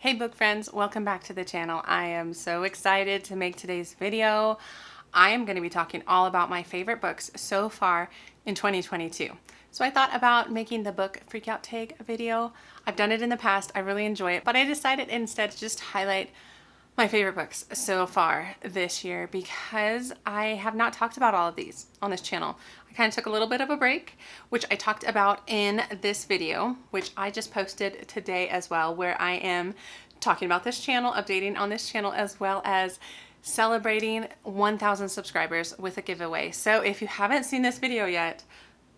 Hey book friends, welcome back to the channel. I am so excited to make today's video. I am going to be talking all about my favorite books so far in 2022. So I thought about making the book freakout tag video. I've done it in the past, I really enjoy it, but I decided instead to just highlight my favorite books so far this year because I have not talked about all of these on this channel. I kind of took a little bit of a break, which I talked about in this video, which I just posted today as well, where I am talking about this channel, updating on this channel, as well as celebrating 1,000 subscribers with a giveaway. So if you haven't seen this video yet,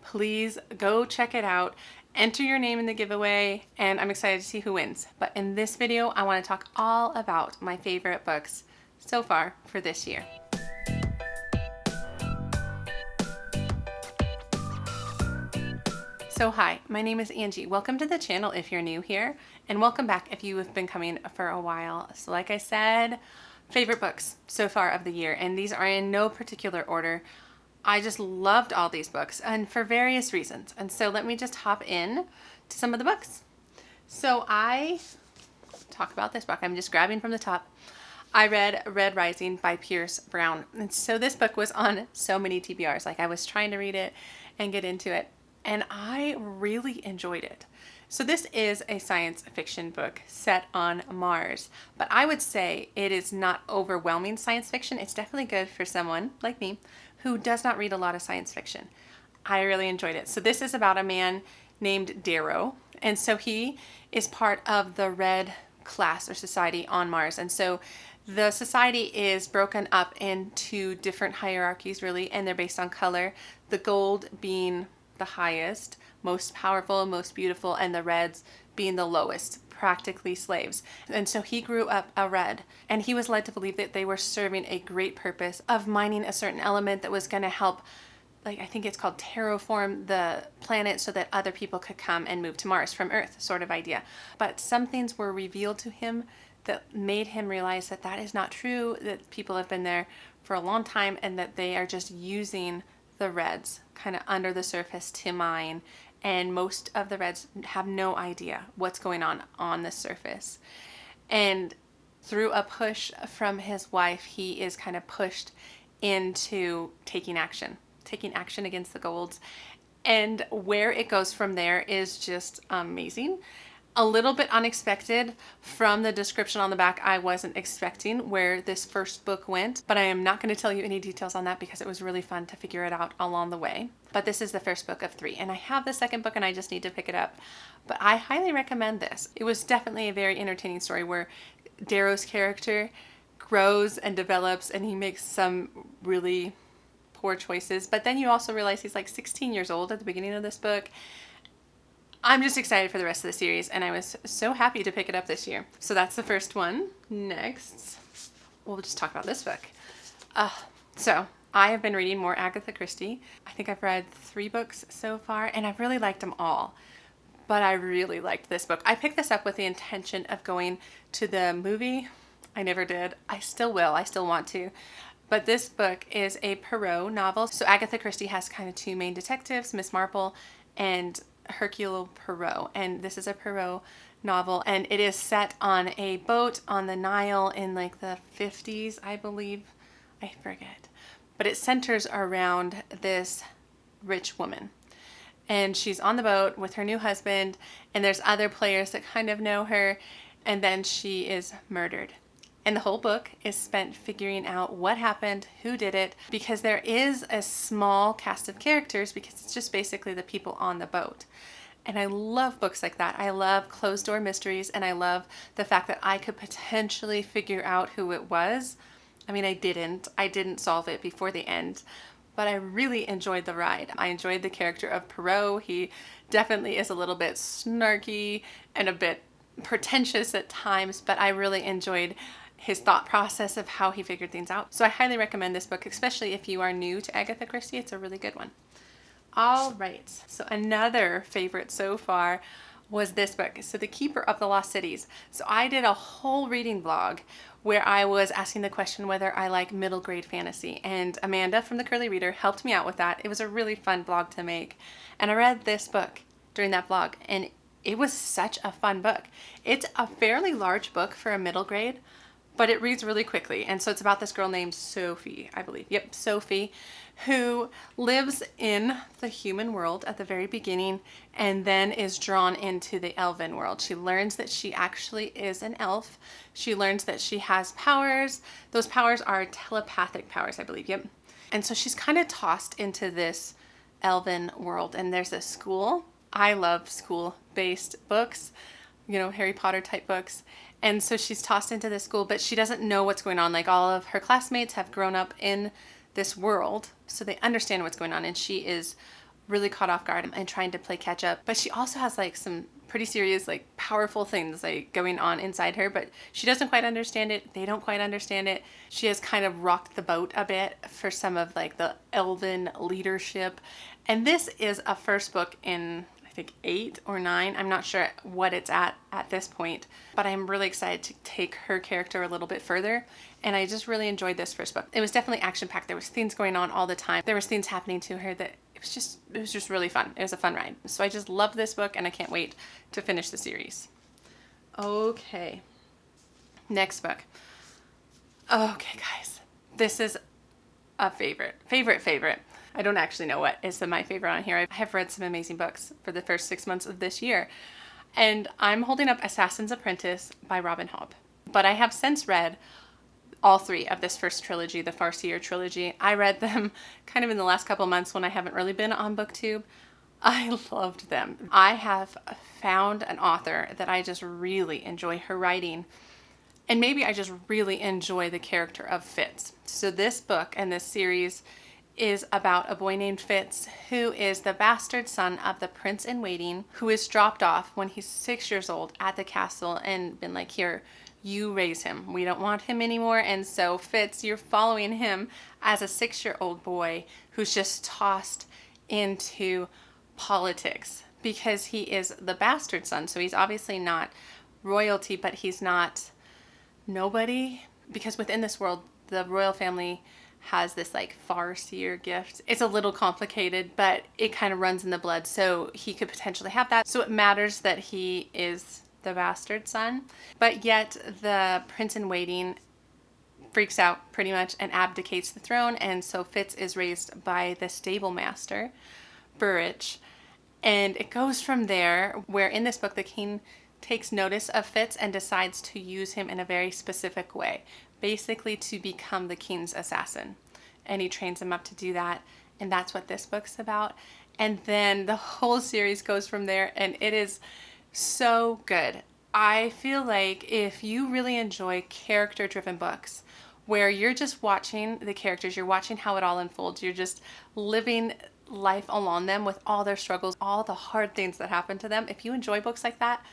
please go check it out. Enter your name in the giveaway, and I'm excited to see who wins. But in this video, I want to talk all about my favorite books so far for this year. So hi, my name is Angie. Welcome to the channel if you're new here, and welcome back if you have been coming for a while. So like I said, favorite books so far of the year, and these are in no particular order. I just loved all these books, and for various reasons. And so let me just hop in to some of the books. So I talk about this book. I'm just grabbing from the top. I read Red Rising by Pierce Brown. And so this book was on so many TBRs. Like I was trying to read it and get into it, and I really enjoyed it. So this is a science fiction book set on Mars, but I would say it is not overwhelming science fiction. It's definitely good for someone like me who does not read a lot of science fiction. I really enjoyed it. So this is about a man named Darrow, and so he is part of the Red class or society on Mars. And so the society is broken up into different hierarchies really, and they're based on color, the gold being the highest, most powerful, most beautiful, and the reds being the lowest, practically slaves. And so he grew up a red, and he was led to believe that they were serving a great purpose of mining a certain element that was going to help, like I think it's called terraform the planet so that other people could come and move to Mars from Earth, sort of idea. But some things were revealed to him that made him realize that that is not true, that people have been there for a long time, and that they are just using the reds kind of under the surface to mine, and most of the reds have no idea what's going on the surface. And through a push from his wife, he is kind of pushed into taking action against the golds, and where it goes from there is just amazing. A little bit unexpected from the description on the back. I wasn't expecting where this first book went, but I am not going to tell you any details on that because it was really fun to figure it out along the way. But this is the first book of 3, and I have the second book and I just need to pick it up. But I highly recommend this. It was definitely a very entertaining story where Darrow's character grows and develops, and he makes some really poor choices. But then you also realize he's like 16 years old at the beginning of this book. I'm just excited for the rest of the series, and I was so happy to pick it up this year. So that's the first one. Next, we'll just talk about this book. So I have been reading more Agatha Christie. I think I've read 3 books so far, and I've really liked them all. But I really liked this book. I picked this up with the intention of going to the movie. I never did. I still will. I still want to. But this book is a Poirot novel. So Agatha Christie has kind of 2 main detectives, Miss Marple and Hercule Poirot, and this is a Poirot novel, and it is set on a boat on the Nile in like the 50s, I believe. I forget. But it centers around this rich woman, and she's on the boat with her new husband, and there's other players that kind of know her, and then she is murdered. And the whole book is spent figuring out what happened, who did it, because there is a small cast of characters because it's just basically the people on the boat. And I love books like that. I love closed door mysteries, and I love the fact that I could potentially figure out who it was. I mean, I didn't solve it before the end, but I really enjoyed the ride. I enjoyed the character of Poirot. He definitely is a little bit snarky and a bit pretentious at times, but I really enjoyed his thought process of how he figured things out. So I highly recommend this book, especially if you are new to Agatha Christie. It's a really good one. All right, so another favorite so far was this book. So The Keeper of the Lost Cities. So I did a whole reading vlog where I was asking the question whether I like middle grade fantasy, and Amanda from The Curly Reader helped me out with that. It was a really fun vlog to make, and I read this book during that vlog, and it was such a fun book. It's a fairly large book for a middle grade, but it reads really quickly. And so it's about this girl named Sophie, I believe. Yep, Sophie, who lives in the human world at the very beginning and then is drawn into the elven world. She learns that she actually is an elf. She learns that she has powers. Those powers are telepathic powers, I believe. Yep. And so she's kind of tossed into this elven world, and there's a school. I love school-based books, Harry Potter type books. And so she's tossed into this school, but she doesn't know what's going on. Like, all of her classmates have grown up in this world, so they understand what's going on, and she is really caught off guard and trying to play catch up. But she also has like some pretty serious, like, powerful things like going on inside her, but she doesn't quite understand it. They don't quite understand it. She has kind of rocked the boat a bit for some of like the elven leadership. And this is a first book in, I think, 8 or 9. I'm not sure what it's at this point, but I'm really excited to take her character a little bit further. And I just really enjoyed this first book. It was definitely action-packed. There was things going on all the time. There was things happening to her that it was just really fun. It was a fun ride. So I just love this book, and I can't wait to finish the series. Okay. Next book. Okay, guys. This is a favorite. I don't actually know what is my favorite on here. I have read some amazing books for the first 6 months of this year. And I'm holding up Assassin's Apprentice by Robin Hobb. But I have since read all 3 of this first trilogy, the Farseer Trilogy. I read them kind of in the last couple months when I haven't really been on BookTube. I loved them. I have found an author that I just really enjoy her writing. And maybe I just really enjoy the character of Fitz. So this book and this series is about a boy named Fitz, who is the bastard son of the prince in waiting, who is dropped off when he's 6 years old at the castle and been like, here, you raise him. We don't want him anymore. And so Fitz, you're following him as a 6-year-old boy who's just tossed into politics because he is the bastard son. So he's obviously not royalty, but he's not nobody, because within this world, the royal family has this like Farseer gift. It's a little complicated, but it kind of runs in the blood. So he could potentially have that. So it matters that he is the bastard son, but yet the prince in waiting freaks out pretty much and abdicates the throne. And so Fitz is raised by the stable master, Burrich. And it goes from there, where in this book, the king takes notice of Fitz and decides to use him in a very specific way, basically to become the king's assassin. And he trains him up to do that. And that's what this book's about. And then the whole series goes from there, and it is so good. I feel like if you really enjoy character-driven books where you're just watching the characters, you're watching how it all unfolds, you're just living life along them with all their struggles, all the hard things that happen to them. If you enjoy books like that,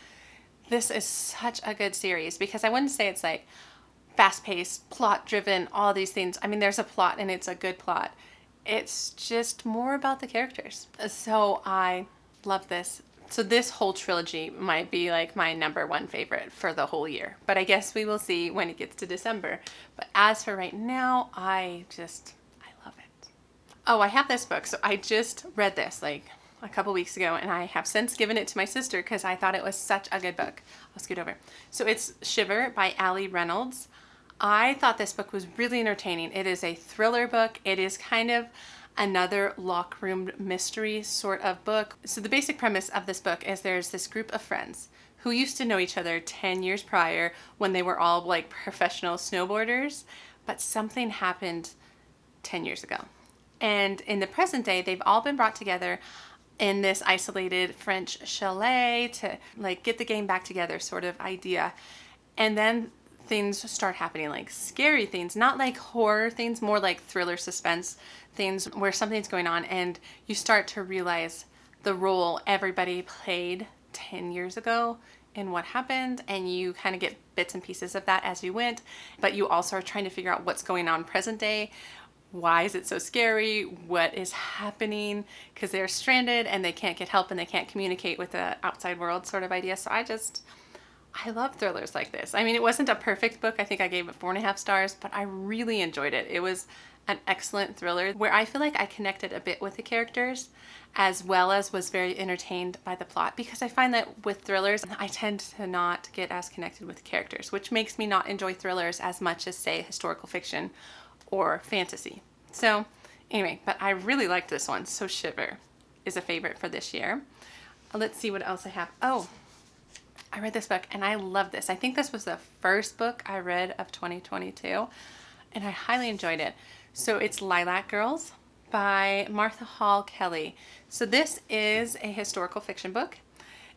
this is such a good series, because I wouldn't say it's like fast-paced, plot-driven, all these things. I mean, there's a plot and it's a good plot. It's just more about the characters. So I love this. So this whole trilogy might be like my #1 favorite for the whole year. But I guess we will see when it gets to December. But as for right now, I love it. Oh, I have this book. So I just read this like a couple weeks ago, and I have since given it to my sister because I thought it was such a good book. I'll scoot over. So it's Shiver by Reynolds. I thought this book was really entertaining. It is a thriller book. It is kind of another lock room mystery sort of book. So the basic premise of this book is there's this group of friends who used to know each other 10 years prior when they were all like professional snowboarders, but something happened 10 years ago. And in the present day, they've all been brought together in this isolated French chalet to like get the game back together sort of idea. And then things start happening, like scary things, not like horror things, more like thriller suspense things where something's going on, and you start to realize the role everybody played 10 years ago and what happened, and you kind of get bits and pieces of that as you went, but you also are trying to figure out what's going on present day. Why is it so scary? What is happening? Because they're stranded and they can't get help and they can't communicate with the outside world sort of idea. So I love thrillers like this. I mean, it wasn't a perfect book. I think I gave it 4.5 stars, but I really enjoyed it. It was an excellent thriller where I feel like I connected a bit with the characters as well as was very entertained by the plot, because I find that with thrillers, I tend to not get as connected with the characters, which makes me not enjoy thrillers as much as, say, historical fiction or fantasy. So anyway, but I really liked this one. So Shiver is a favorite for this year. Let's see what else I have. Oh, I read this book and I love this. I think this was the first book I read of 2022 and I highly enjoyed it. So it's Lilac Girls by Martha Hall Kelly. So this is a historical fiction book.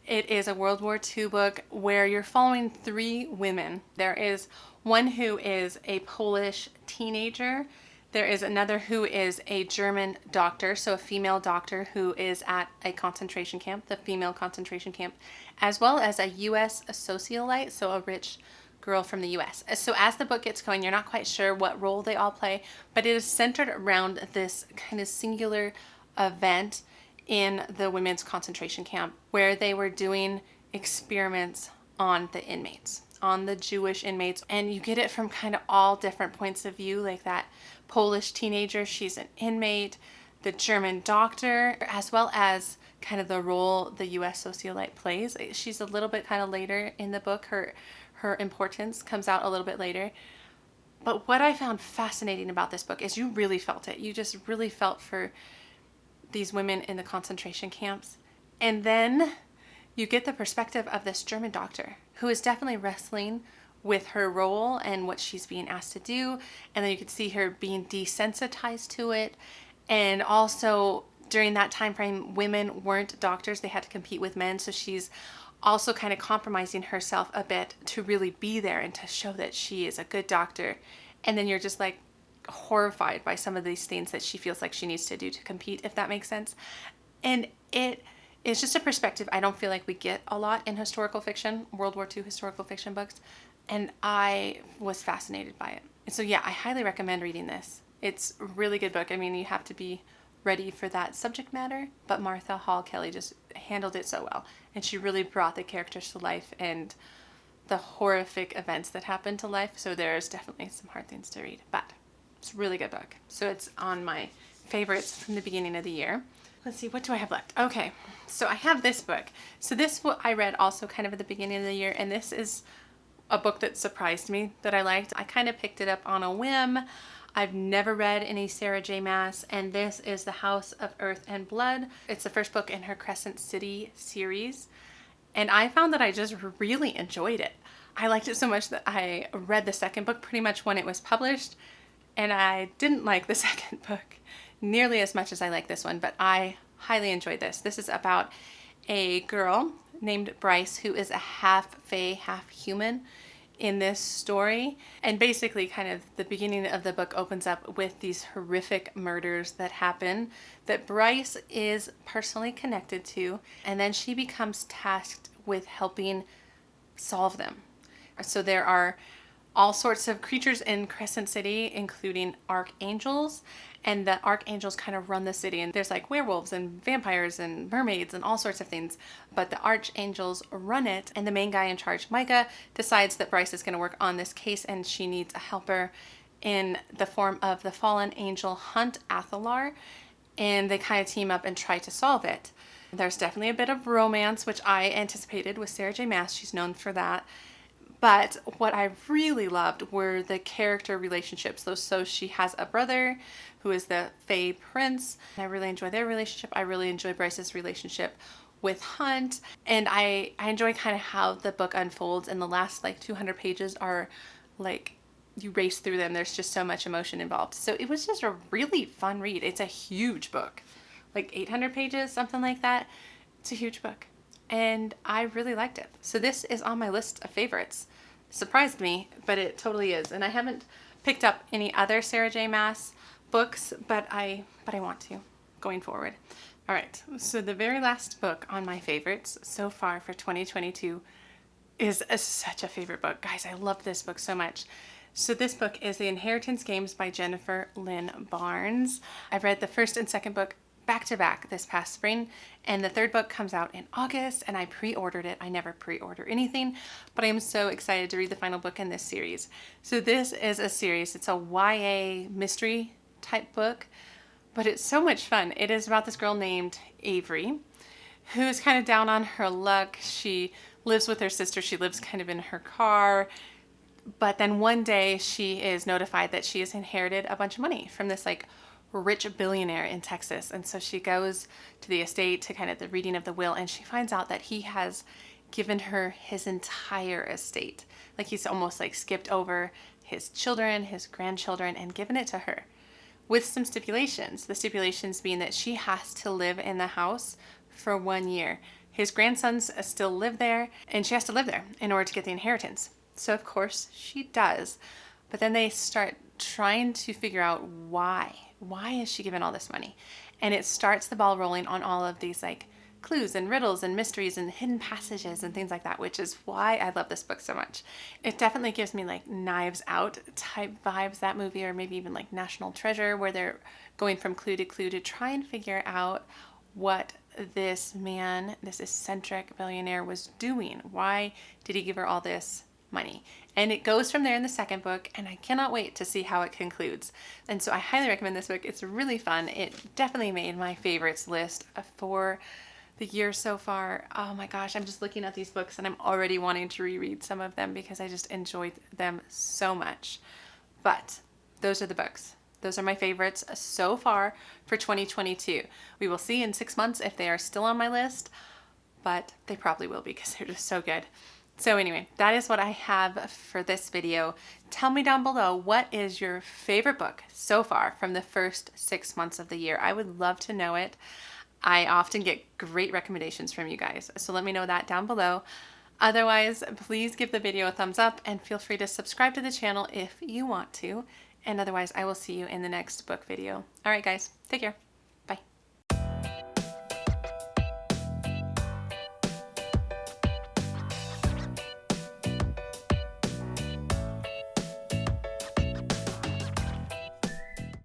It is a World War II book where you're following 3 women. There is one who is a Polish teenager. There is another who is a German doctor, so a female doctor who is at a concentration camp, the female concentration camp, as well as a U.S. socialite, so a rich girl from the U.S. So as the book gets going, you're not quite sure what role they all play, but it is centered around this kind of singular event in the women's concentration camp where they were doing experiments on the inmates, on the Jewish inmates. And you get it from kind of all different points of view, like that Polish teenager, she's an inmate, the German doctor, as well as kind of the role the U.S. socialite plays. She's a little bit kind of later in the book. Her importance comes out a little bit later. But what I found fascinating about this book is you really felt it. You just really felt for these women in the concentration camps. And then you get the perspective of this German doctor who is definitely wrestling with her role and what she's being asked to do. And then you could see her being desensitized to it. And also during that time frame, women weren't doctors. They had to compete with men. So she's also kind of compromising herself a bit to really be there and to show that she is a good doctor. And then you're just like horrified by some of these things that she feels like she needs to do to compete, if that makes sense. And it is just a perspective I don't feel like we get a lot in historical fiction, World War II historical fiction books. And I was fascinated by it. And so yeah, I highly recommend reading this. It's a really good book. I mean, you have to be ready for that subject matter, but Martha Hall Kelly just handled it so well. And she really brought the characters to life and the horrific events that happened to life. So there's definitely some hard things to read, but it's a really good book. So it's on my favorites from the beginning of the year. Let's see, what do I have left? Okay, so I have this book. So this I read also kind of at the beginning of the year, and this is a book that surprised me that I liked. I kind of picked it up on a whim. I've never read any Sarah J. Maas, and this is The House of Earth and Blood. It's the first book in her Crescent City series, and I found that I just really enjoyed it. I liked it so much that I read the second book pretty much when it was published, and I didn't like the second book nearly as much as I like this one, but I highly enjoyed this. This is about a girl named Bryce who is a half fae, half human in this story. And basically kind of the beginning of the book opens up with these horrific murders that happen that Bryce is personally connected to, and then she becomes tasked with helping solve them. So there are all sorts of creatures in Crescent City, including archangels, and the archangels kind of run the city, and there's like werewolves and vampires and mermaids and all sorts of things, but the archangels run it, and the main guy in charge, Micah, decides that Bryce is going to work on this case and she needs a helper in the form of the fallen angel Hunt Athalar, and they kind of team up and try to solve it. There's definitely a bit of romance, which I anticipated with Sarah J. Maas. She's known for that. But what I really loved were the character relationships. So she has a brother who is the Fae Prince. I really enjoy their relationship. I really enjoy Bryce's relationship with Hunt. And I enjoy kind of how the book unfolds. And the last like 200 pages are like, you race through them. There's just so much emotion involved. So it was just a really fun read. It's a huge book, like 800 pages, something like that. It's a huge book. And I really liked it. So this is on my list of favorites. Surprised me, but it totally is. And I haven't picked up any other Sarah J. Maas books, but I want to going forward. All right, so the very last book on my favorites so far for 2022 is such a favorite book. Guys, I love this book so much. So this book is The Inheritance Games by Jennifer Lynn Barnes. I've read the first and second book back to back this past spring, and the third book comes out in August, and I pre-ordered it. I never pre-order anything, but I am so excited to read the final book in this series. So this is a series. It's a YA mystery type book, but it's so much fun. It is about this girl named Avery who's kind of down on her luck. She lives with her sister. She lives kind of in her car. But then one day she is notified that she has inherited a bunch of money from this like rich billionaire in Texas. And so she goes to the estate to kind of the reading of the will, and she finds out that he has given her his entire estate. Like he's almost like skipped over his children, his grandchildren, and given it to her with some stipulations. The stipulations being that she has to live in the house for 1 year. His grandsons still live there, and she has to live there in order to get the inheritance. So of course she does. But then they start trying to figure out why. Why is she given all this money? And it starts the ball rolling on all of these like clues and riddles and mysteries and hidden passages and things like that, which is why I love this book so much. It definitely gives me like Knives Out type vibes, that movie, or maybe even like National Treasure, where they're going from clue to try and figure out what this man, this eccentric billionaire, was doing. Why did he give her all this money? And it goes from there in the second book, and I cannot wait to see how it concludes. And so I highly recommend this book. It's really fun. It definitely made my favorites list for the year so far. Oh my gosh, I'm just looking at these books and I'm already wanting to reread some of them because I just enjoyed them so much. But those are the books. Those are my favorites so far for 2022. We will see in 6 months if they are still on my list, but they probably will be because they're just so good. So anyway, that is what I have for this video. Tell me down below, what is your favorite book so far from the first 6 months of the year? I would love to know it. I often get great recommendations from you guys, so let me know that down below. Otherwise, please give the video a thumbs up and feel free to subscribe to the channel if you want to. And otherwise, I will see you in the next book video. All right, guys, take care.